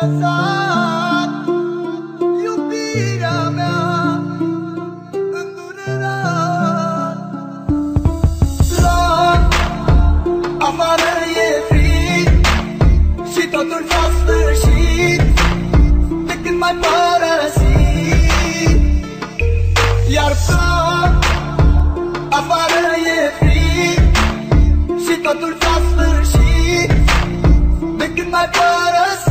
lăsat iubirea mea îndurerat. La afară e frig și totul s-a sfârșit de când m-ai părăsit. Iar afară e frig și totul s-a sfârșit de când m-ai părăsit.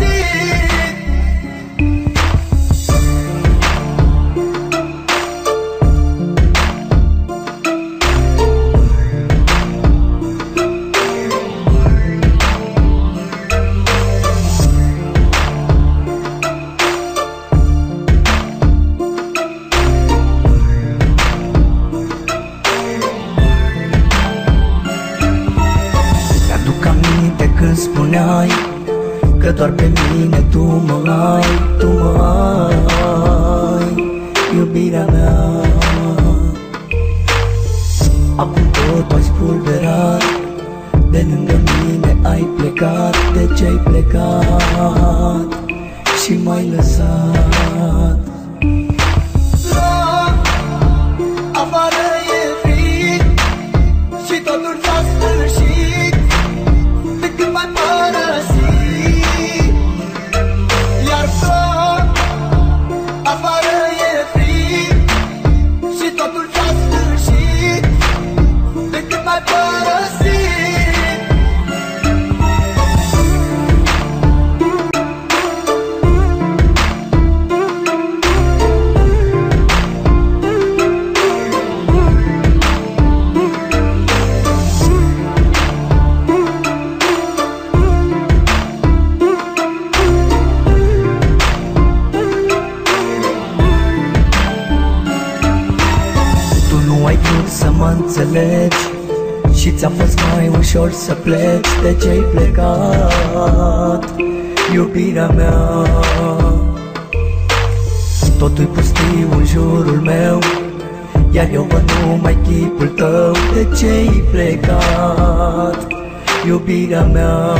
Când spuneai că doar pe mine tu mă ai, tu mă ai, iubirea mea. Acum tot ai spulberat, de lângă mine ai plecat. De ce ai plecat și m-ai lăsat? La afară e frig și totul s-a sfârșit de când m-ai părăsit. Iar afară e frig și totul s-a sfârșit de când m-ai părăsit. Ai vrut să mă înțelegi și ți-a fost mai ușor să pleci. De ce-ai plecat, iubirea mea? Totul-i pustiu în jurul meu, iar eu văd numai chipul tău. De ce-ai plecat, iubirea mea?